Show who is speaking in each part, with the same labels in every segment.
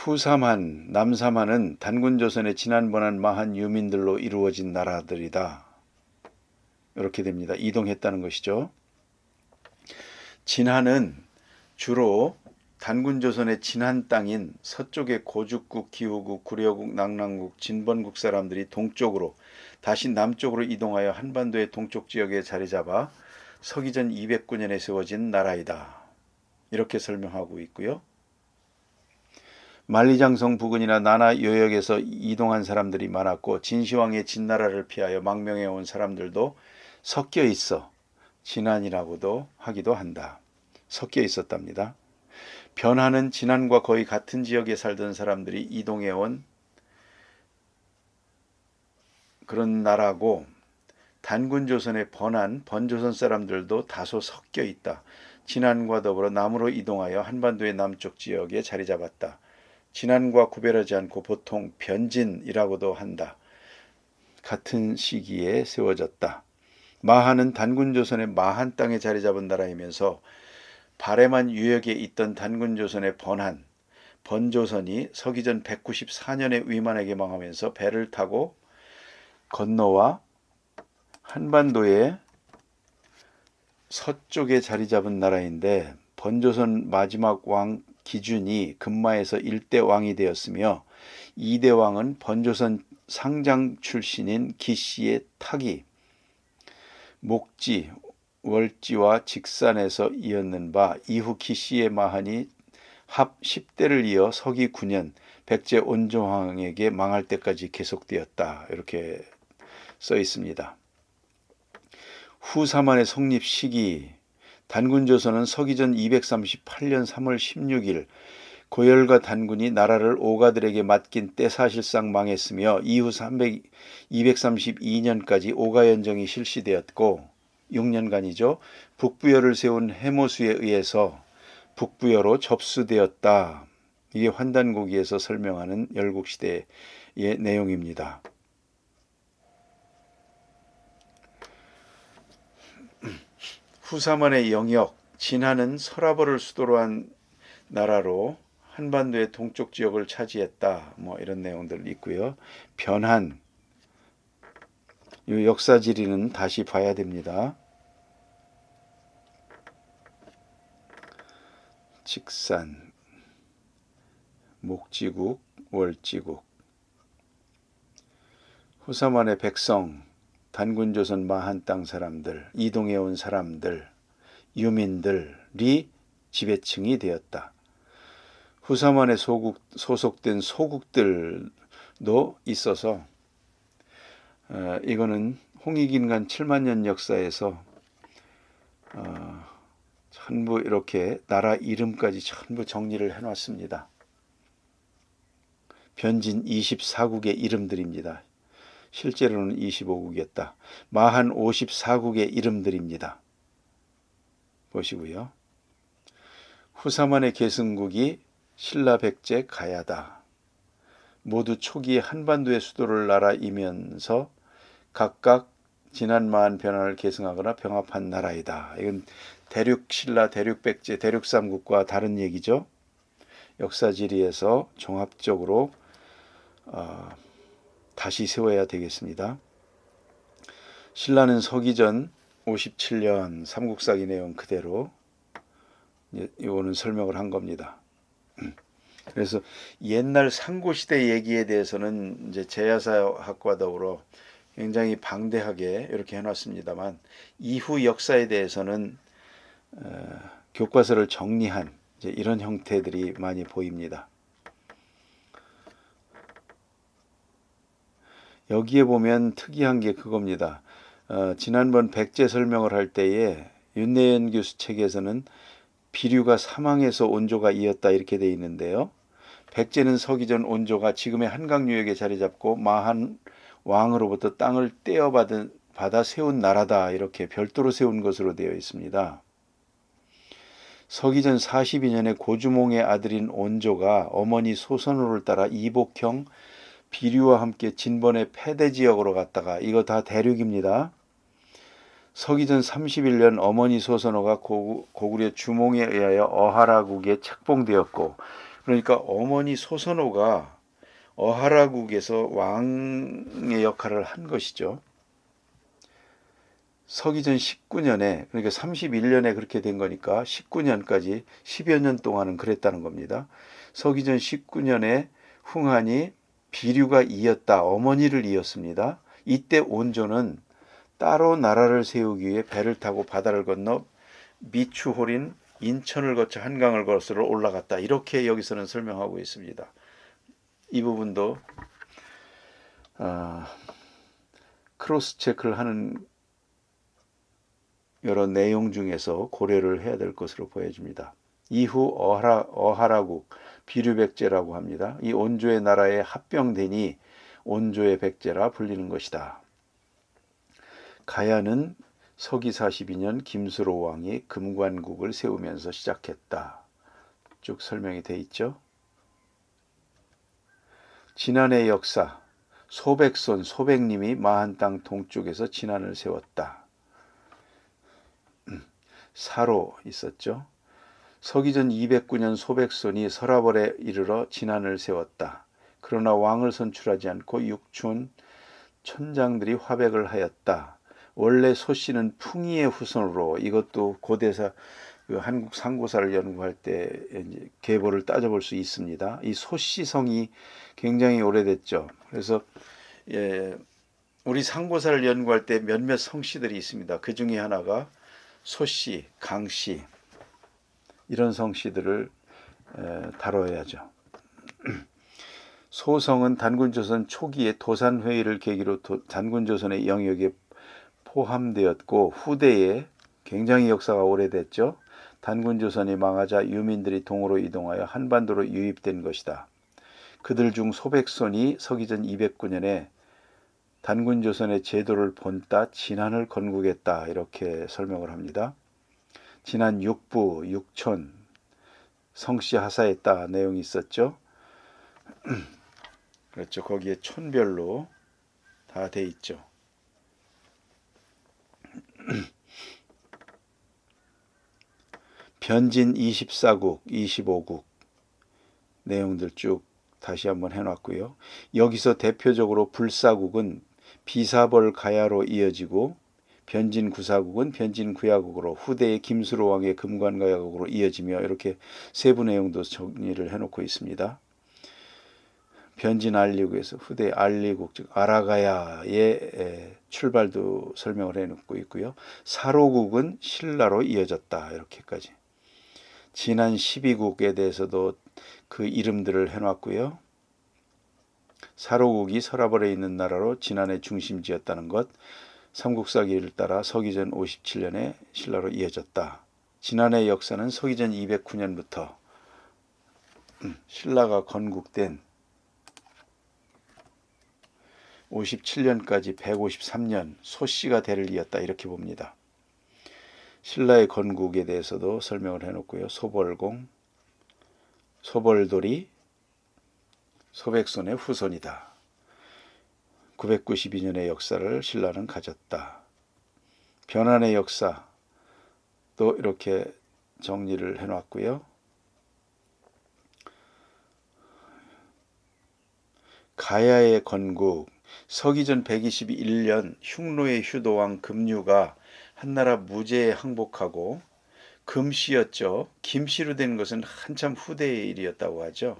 Speaker 1: 후삼한, 남삼한은 단군조선의 지난번한 마한 유민들로 이루어진 나라들이다. 이렇게 됩니다. 이동했다는 것이죠. 진한은 주로 단군조선의 진한 땅인 서쪽의 고죽국, 기후국, 구려국, 낙랑국, 진번국 사람들이 동쪽으로 다시 남쪽으로 이동하여 한반도의 동쪽 지역에 자리 잡아 서기전 209년에 세워진 나라이다. 이렇게 설명하고 있고요. 만리장성 부근이나 나나 요역에서 이동한 사람들이 많았고 진시황의 진나라를 피하여 망명해 온 사람들도 섞여 있어 진한이라고도 하기도 한다. 섞여 있었답니다. 변하는 진한과 거의 같은 지역에 살던 사람들이 이동해 온 그런 나라고, 단군조선의 번조선 사람들도 다소 섞여 있다. 진한과 더불어 남으로 이동하여 한반도의 남쪽 지역에 자리 잡았다. 진한과 구별하지 않고 보통 변진이라고도 한다. 같은 시기에 세워졌다. 마한은 단군조선의 마한 땅에 자리 잡은 나라이면서 바레만 유역에 있던 단군조선의 번조선이 서기전 194년에 위만에게 망하면서 배를 타고 건너와 한반도의 서쪽에 자리 잡은 나라인데, 번조선 마지막 왕 기준이 금마에서 1대 왕이 되었으며 2대 왕은 번조선 상장 출신인 기씨의 타기, 목지, 월지와 직산에서 이었는 바, 이후 기씨의 마한이 합 10대를 이어 서기 9년 백제 온조왕에게 망할 때까지 계속되었다. 이렇게 써 있습니다. 후삼한의 성립 시기, 단군조선은 서기전 238년 3월 16일 고열과 단군이 나라를 오가들에게 맡긴 때 사실상 망했으며 이후 232년까지 오가연정이 실시되었고 6년간이죠. 북부여를 세운 해모수에 의해서 북부여로 접수되었다. 이게 환단고기에서 설명하는 열국시대의 내용입니다. 후삼한의 영역, 진한은 서라벌을 수도로 한 나라로 한반도의 동쪽 지역을 차지했다. 이런 내용들 있고요. 변한, 이 역사지리는 다시 봐야 됩니다. 직산, 목지국, 월지국. 후삼한의 백성, 단군조선 마한 땅 사람들, 이동해온 사람들, 유민들이 지배층이 되었다. 후삼한에 소속된 소국들도 있어서 이거는 홍익인간 7만년 역사에서 전부 이렇게 나라 이름까지 전부 정리를 해놨습니다. 변진 24국의 이름들입니다. 실제로는 25국이었다. 마한 54국의 이름들입니다. 보시고요. 후삼한의 계승국이 신라, 백제, 가야다. 모두 초기에 한반도의 수도를 나라이면서 각각 진한, 마한, 변한을 계승하거나 병합한 나라이다. 이건 대륙 신라, 대륙 백제, 대륙 삼국과 다른 얘기죠. 역사지리에서 종합적으로 다시 세워야 되겠습니다. 신라는 서기전 57년 삼국사기 내용 그대로 이거는 설명을 한 겁니다. 그래서 옛날 상고시대 얘기에 대해서는 이제 제야사학과 더불어 굉장히 방대하게 이렇게 해놨습니다만, 이후 역사에 대해서는 교과서를 정리한 이제 이런 형태들이 많이 보입니다. 여기에 보면 특이한 게 그겁니다. 지난번 백제 설명을 할 때에 윤내연 교수 책에서는 비류가 사망해서 온조가 이었다 이렇게 되어 있는데요. 백제는 서기전 온조가 지금의 한강유역에 자리 잡고 마한 왕으로부터 땅을 떼어받아 세운 나라다 이렇게 별도로 세운 것으로 되어 있습니다. 서기전 42년에 고주몽의 아들인 온조가 어머니 소선호를 따라 이복형 비류와 함께 진번의 폐대 지역으로 갔다가, 이거 다 대륙입니다. 서기전 31년 어머니 소선호가 고구려 주몽에 의하여 어하라국에 책봉되었고 그러니까 어머니 소선호가 어하라국에서 왕의 역할을 한 것이죠. 서기전 19년에, 그러니까 31년에 그렇게 된 거니까 19년까지 10여 년 동안은 그랬다는 겁니다. 서기전 19년에 흥한이 비류가 이었다, 어머니를 이었습니다. 이때 온조는 따로 나라를 세우기 위해 배를 타고 바다를 건너 미추홀인 인천을 거쳐 한강을 거슬러 올라갔다. 이렇게 여기서는 설명하고 있습니다. 이 부분도 크로스 체크를 하는 여러 내용 중에서 고려를 해야 될 것으로 보여집니다. 이후 어하라국 비류백제라고 합니다. 이 온조의 나라에 합병되니 온조의 백제라 불리는 것이다. 가야는 서기 42년 김수로 왕이 금관국을 세우면서 시작했다. 쭉 설명이 돼 있죠. 진안의 역사, 소백손, 소백님이 마한 땅 동쪽에서 진안을 세웠다. 사로 있었죠. 서기전 209년 소백손이 서라벌에 이르러 진안을 세웠다. 그러나 왕을 선출하지 않고 육촌 천장들이 화백을 하였다. 원래 소씨는 풍이의 후손으로, 이것도 고대사 한국 상고사를 연구할 때 이제 계보를 따져볼 수 있습니다. 이 소씨 성이 굉장히 오래됐죠. 그래서 우리 상고사를 연구할 때 몇몇 성씨들이 있습니다. 그 중에 하나가 소씨, 강씨, 이런 성씨들을 다뤄야죠. 소성은 단군조선 초기에 도산회의를 계기로 단군조선의 영역에 포함되었고 후대에 굉장히 역사가 오래됐죠. 단군조선이 망하자 유민들이 동으로 이동하여 한반도로 유입된 것이다. 그들 중 소백손이 서기전 209년에 단군조선의 제도를 본따 진안을 건국했다. 이렇게 설명을 합니다. 진안 육부, 육촌, 성씨 하사했다 내용이 있었죠. 그렇죠. 거기에 촌별로 다 돼 있죠. 변진 24국, 25국 내용들 쭉 다시 한번 해놨고요. 여기서 대표적으로 불사국은 비사벌 가야로 이어지고 변진 구사국은 변진 구야국으로 후대의 김수로 왕의 금관가야국으로 이어지며 이렇게 세부 내용도 정리를 해놓고 있습니다. 변진 알리국에서 후대 알리국 즉 아라가야의 출발도 설명을 해놓고 있고요. 사로국은 신라로 이어졌다 이렇게까지. 진안 12국에 대해서도 그 이름들을 해놨고요. 사로국이 서라벌에 있는 나라로 진안의 중심지였다는 것, 삼국사기를 따라 서기전 57년에 신라로 이어졌다. 진안의 역사는 서기전 209년부터 신라가 건국된 57년까지 153년 소씨가 대를 이었다 이렇게 봅니다. 신라의 건국에 대해서도 설명을 해놓고요. 소벌공, 소벌돌이 소백손의 후손이다. 992년의 역사를 신라는 가졌다. 변환의 역사 또 이렇게 정리를 해놨고요. 가야의 건국, 서기전 121년 흉노의 휴도왕 금류가 한나라 무제에 항복하고 금씨였죠. 김씨로 된 것은 한참 후대의 일이었다고 하죠.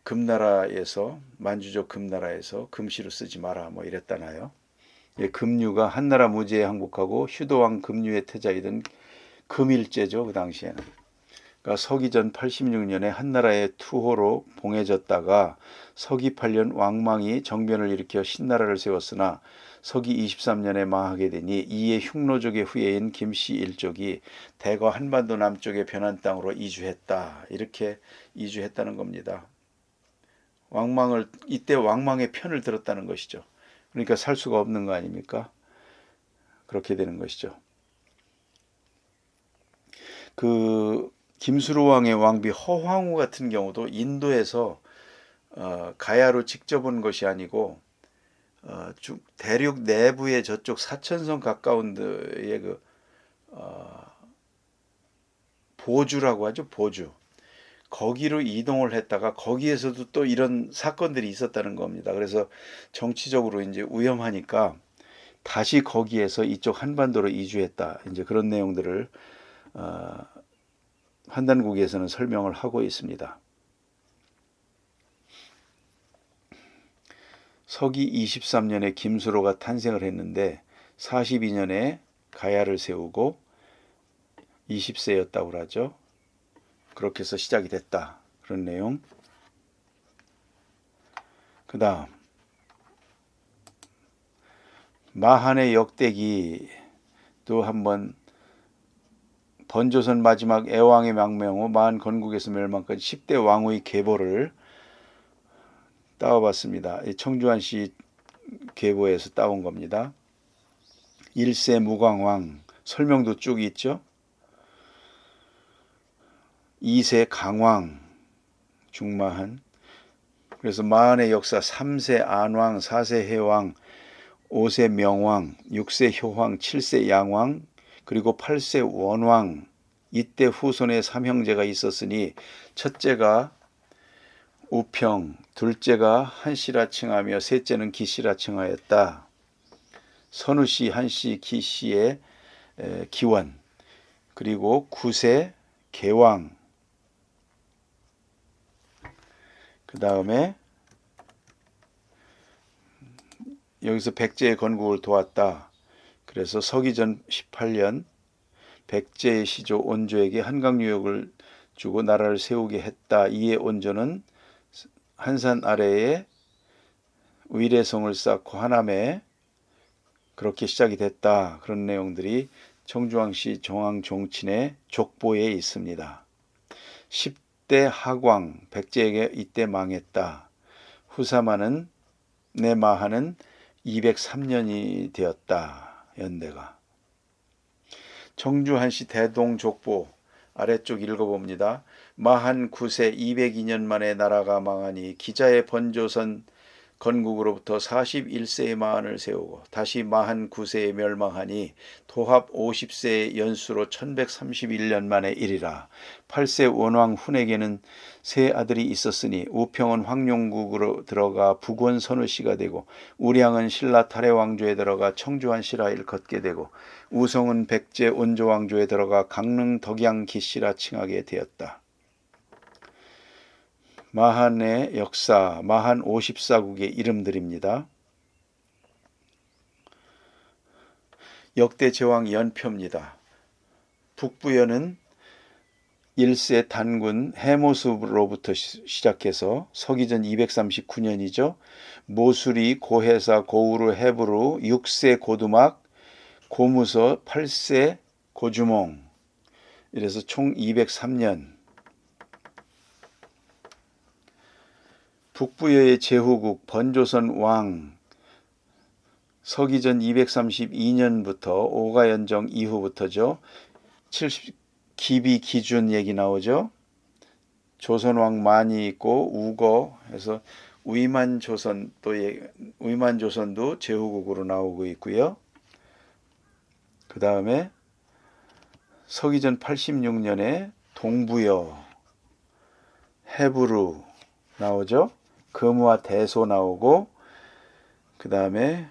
Speaker 1: 금나라에서 만주족 금나라에서 금씨로 쓰지 마라 뭐 이랬다나요. 금류가 한나라 무제에 항복하고 휴도왕 금류의 태자이던 금일제죠. 그 당시에는. 그러니까 서기전 86년에 한나라의 투호로 봉해졌다가 서기 8년 왕망이 정변을 일으켜 신나라를 세웠으나 서기 23년에 망하게 되니 이에 흉노족의 후예인 김씨 일족이 대거 한반도 남쪽의 변한 땅으로 이주했다. 이렇게 이주했다는 겁니다. 이때 왕망의 편을 들었다는 것이죠. 그러니까 살 수가 없는 거 아닙니까? 그렇게 되는 것이죠. 김수로 왕의 왕비 허황우 같은 경우도 인도에서 가야로 직접 온 것이 아니고 대륙 내부의 저쪽 사천성 가까운 데에 보주라고 하죠. 보주. 거기로 이동을 했다가 거기에서도 또 이런 사건들이 있었다는 겁니다. 그래서 정치적으로 이제 위험하니까 다시 거기에서 이쪽 한반도로 이주했다. 이제 그런 내용들을 환단국에서는 설명을 하고 있습니다. 서기 23년에 김수로가 탄생을 했는데 42년에 가야를 세우고 20세였다고 하죠. 그렇게 해서 시작이 됐다. 그런 내용. 그 다음 마한의 역대기도 한번 번조선 마지막 애왕의 망명 후 마한 건국에서 멸망까지 10대 왕후의 계보를 따와봤습니다. 청주환씨 계보에서 따온 겁니다. 1세 무광왕 설명도 쭉 있죠. 2세 강왕 중마한, 그래서 마한의 역사 3세 안왕, 4세 해왕, 5세 명왕, 6세 효왕, 7세 양왕, 그리고 8세 원왕. 이때 후손의 3형제가 있었으니 첫째가 우평, 둘째가 한씨라 칭하며 셋째는 기씨라 칭하였다. 선우씨, 한씨, 기씨의 기원, 그리고 9세 개왕, 그 다음에 여기서 백제의 건국을 도왔다. 그래서 서기전 18년 백제의 시조 온조에게 한강유역을 주고 나라를 세우게 했다. 이에 온조는 한산 아래에 위례성을 쌓고 하남에 그렇게 시작이 됐다. 그런 내용들이 청주왕씨 정왕종친의 족보에 있습니다. 10대 하광, 백제에게 이때 망했다. 후사마는 내마하는 203년이 되었다. 연대가. 청주한씨 대동족보 아래쪽 읽어봅니다. 마한 9세 202년 만에 나라가 망하니 기자의 번조선 건국으로부터 41세의 마한을 세우고 다시 마한 9세에 멸망하니 도합 50세의 연수로 1131년 만에 일이라. 8세 원왕 훈에게는 세 아들이 있었으니 우평은 황룡국으로 들어가 북원 선우씨가 되고 우량은 신라 탈해 왕조에 들어가 청주한 씨라 일컫게 되고 우성은 백제 온조 왕조에 들어가 강릉 덕양 기씨라 칭하게 되었다. 마한의 역사, 마한 54국의 이름들입니다. 역대 제왕 연표입니다. 북부연은 1세 단군 해모습으로부터 시작해서 서기전 239년이죠. 모수리, 고해사, 고우르, 헤브루, 6세 고두막, 고무서, 8세 고주몽, 이래서 총 203년. 북부여의 제후국 번조선 왕 서기전 232년부터 오가연정 이후부터죠. 70 기비 기준 얘기 나오죠. 조선왕 만이 있고 우거 해서 위만조선도 제후국으로 나오고 있고요. 그 다음에 서기전 86년에 동부여 헤브루 나오죠. 금화 대소 나오고, 그 다음에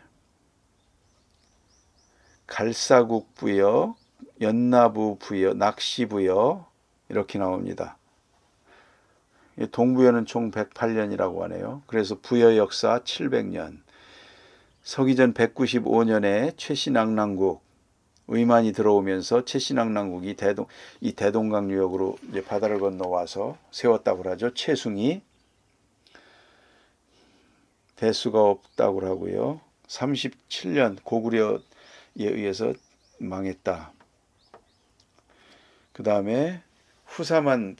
Speaker 1: 갈사국 부여, 연나부 부여, 낙시 부여 이렇게 나옵니다. 동부여는 총 108년이라고 하네요. 그래서 부여 역사 700년. 서기전 195년에 최신앙랑국 의만이 들어오면서 최신앙랑국이 이 대동강 유역으로 이제 바다를 건너와서 세웠다고 하죠. 최숭이. 대수가 없다고 하고요. 37년 고구려에 의해서 망했다. 그 다음에 후사만은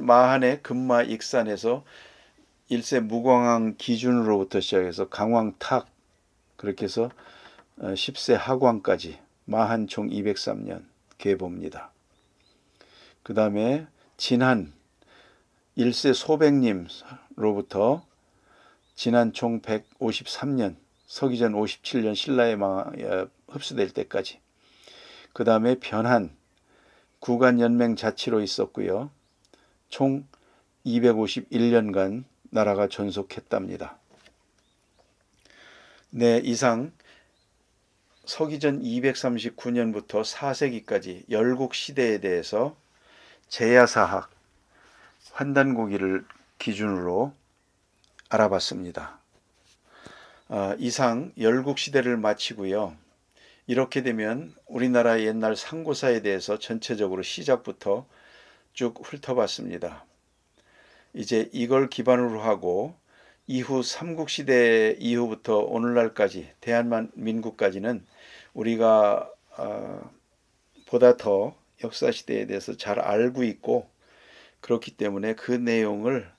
Speaker 1: 마한의 금마 익산에서 1세 무광왕 기준으로부터 시작해서 강왕탁, 그렇게 해서 10세 하광까지 마한 총 203년 계보입니다. 그 다음에 진한 1세 소백님로부터 진한 총 153년, 서기전 57년 신라에 흡수될 때까지. 그 다음에 변한 구간 연맹 자치로 있었고요. 총 251년간 나라가 존속했답니다. 네, 이상 서기전 239년부터 4세기까지 열국 시대에 대해서 제야사학, 환단고기를 기준으로 알아봤습니다. 이상 열국 시대를 마치고요. 이렇게 되면 우리나라 옛날 상고사에 대해서 전체적으로 시작부터 쭉 훑어봤습니다. 이제 이걸 기반으로 하고 이후 삼국시대 이후부터 오늘날까지 대한민국까지는 우리가 보다 더 역사시대에 대해서 잘 알고 있고, 그렇기 때문에 그 내용을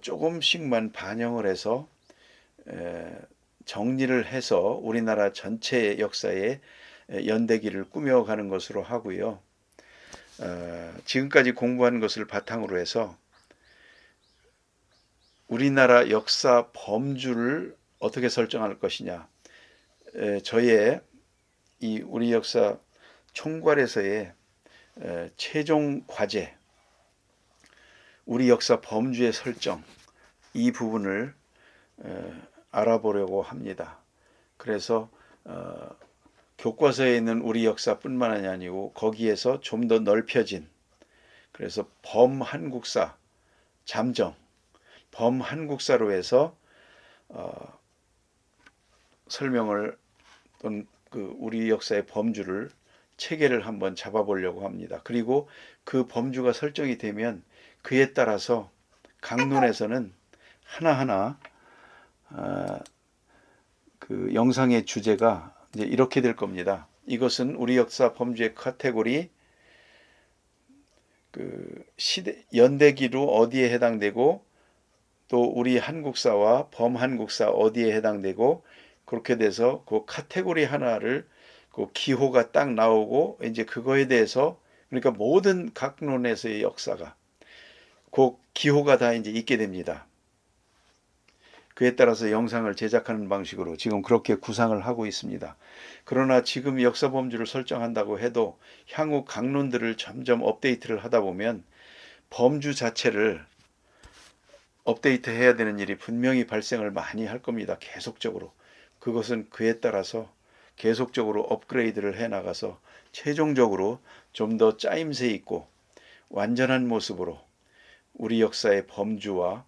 Speaker 1: 조금씩만 반영을 해서 정리를 해서 우리나라 전체의 역사의 연대기를 꾸며가는 것으로 하고요. 지금까지 공부한 것을 바탕으로 해서 우리나라 역사 범주를 어떻게 설정할 것이냐, 저의 이 우리 역사 총괄에서의 최종 과제, 우리 역사 범주의 설정, 이 부분을 알아보려고 합니다. 그래서 교과서에 있는 우리 역사뿐만 아니고 거기에서 좀 더 넓혀진, 그래서 범한국사, 잠정, 범한국사로 해서 설명을, 또는 그 우리 역사의 범주를 체계를 한번 잡아보려고 합니다. 그리고 그 범주가 설정이 되면 그에 따라서 강론에서는 하나하나 그 영상의 주제가 이제 이렇게 될 겁니다. 이것은 우리 역사 범주의 카테고리, 그 시대 연대기로 어디에 해당되고, 또 우리 한국사와 범한국사 어디에 해당되고, 그렇게 돼서 그 카테고리 하나를 그 기호가 딱 나오고, 이제 그거에 대해서, 그러니까 모든 각론에서의 역사가 그 기호가 다 이제 있게 됩니다. 그에 따라서 영상을 제작하는 방식으로 지금 그렇게 구상을 하고 있습니다. 그러나 지금 역사 범주를 설정한다고 해도 향후 강론들을 점점 업데이트를 하다 보면 범주 자체를 업데이트 해야 되는 일이 분명히 발생을 많이 할 겁니다. 계속적으로. 그것은 그에 따라서 계속적으로 업그레이드를 해 나가서 최종적으로 좀 더 짜임새 있고 완전한 모습으로 우리 역사의 범주와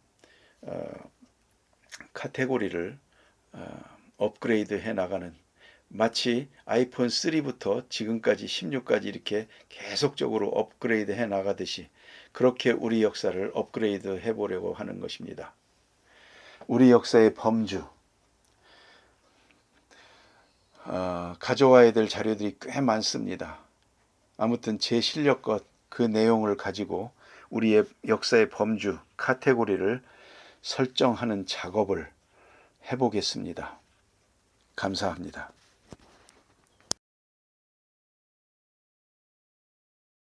Speaker 1: 카테고리를 업그레이드 해 나가는, 마치 아이폰 3부터 지금까지 16까지 이렇게 계속적으로 업그레이드 해 나가듯이 그렇게 우리 역사를 업그레이드 해 보려고 하는 것입니다. 우리 역사의 범주, 가져와야 될 자료들이 꽤 많습니다. 아무튼 제 실력껏 그 내용을 가지고 우리의 역사의 범주, 카테고리를 설정하는 작업을 해보겠습니다. 감사합니다.